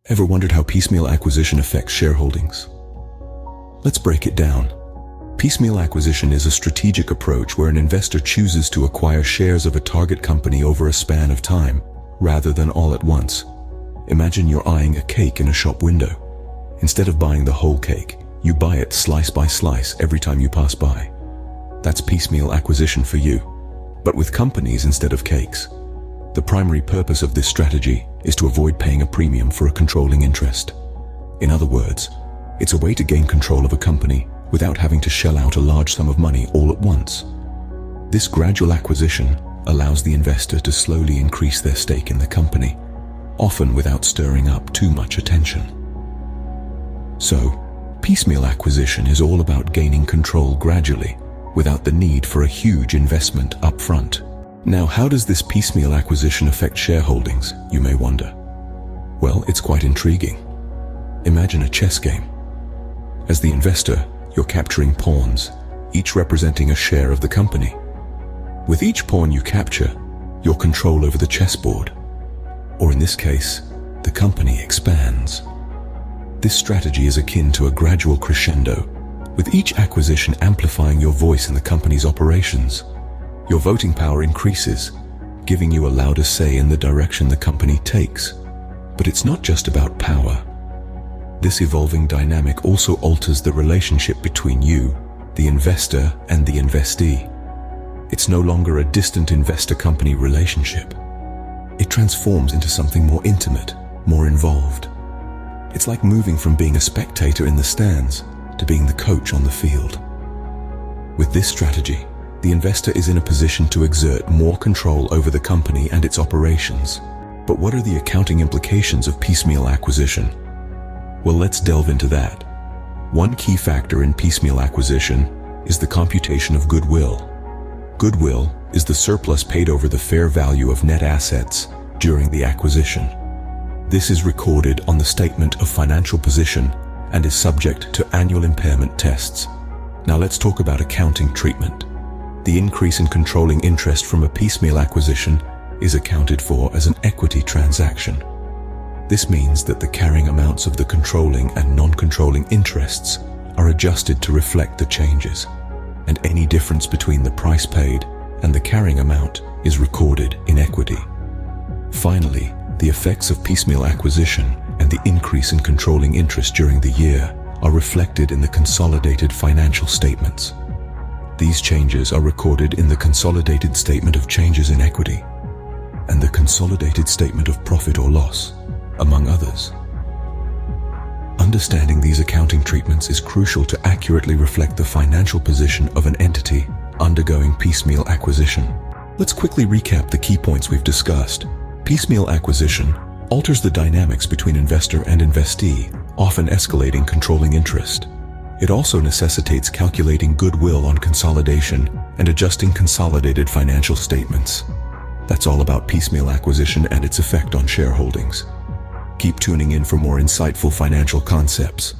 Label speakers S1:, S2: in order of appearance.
S1: Ever wondered how piecemeal acquisition affects shareholdings? Let's break it down. Piecemeal acquisition is a strategic approach where an investor chooses to acquire shares of a target company over a span of time, rather than all at once. Imagine you're eyeing a cake in a shop window. Instead of buying the whole cake, you buy it slice by slice every time you pass by. That's piecemeal acquisition for you, but with companies instead of cakes. The primary purpose of this strategy is to avoid paying a premium for a controlling interest. In other words, it's a way to gain control of a company without having to shell out a large sum of money all at once. This gradual acquisition allows the investor to slowly increase their stake in the company, often without stirring up too much attention. So, piecemeal acquisition is all about gaining control gradually, without the need for a huge investment up front. Now, how does this piecemeal acquisition affect shareholdings, you may wonder? Well, it's quite intriguing. Imagine a chess game. As the investor, you're capturing pawns, each representing a share of the company. With each pawn you capture, your control over the chessboard, or in this case, the company expands. This strategy is akin to a gradual crescendo, with each acquisition amplifying your voice in the company's operations. Your voting power increases, giving you a louder say in the direction the company takes. But it's not just about power. This evolving dynamic also alters the relationship between you, the investor, and the investee. It's no longer a distant investor-company relationship. It transforms into something more intimate, more involved. It's like moving from being a spectator in the stands to being the coach on the field. With this strategy, the investor is in a position to exert more control over the company and its operations. But what are the accounting implications of piecemeal acquisition? Well, let's delve into that. One key factor in piecemeal acquisition is the computation of goodwill. Goodwill is the surplus paid over the fair value of net assets during the acquisition. This is recorded on the statement of financial position and is subject to annual impairment tests. Now let's talk about accounting treatment. The increase in controlling interest from a piecemeal acquisition is accounted for as an equity transaction. This means that the carrying amounts of the controlling and non-controlling interests are adjusted to reflect the changes, and any difference between the price paid and the carrying amount is recorded in equity. Finally, the effects of piecemeal acquisition and the increase in controlling interest during the year are reflected in the consolidated financial statements. These changes are recorded in the Consolidated Statement of Changes in Equity and the Consolidated Statement of Profit or Loss, among others. Understanding these accounting treatments is crucial to accurately reflect the financial position of an entity undergoing piecemeal acquisition. Let's quickly recap the key points we've discussed. Piecemeal acquisition alters the dynamics between investor and investee, often escalating controlling interest. It also necessitates calculating goodwill on consolidation and adjusting consolidated financial statements. That's all about piecemeal acquisition and its effect on shareholdings. Keep tuning in for more insightful financial concepts.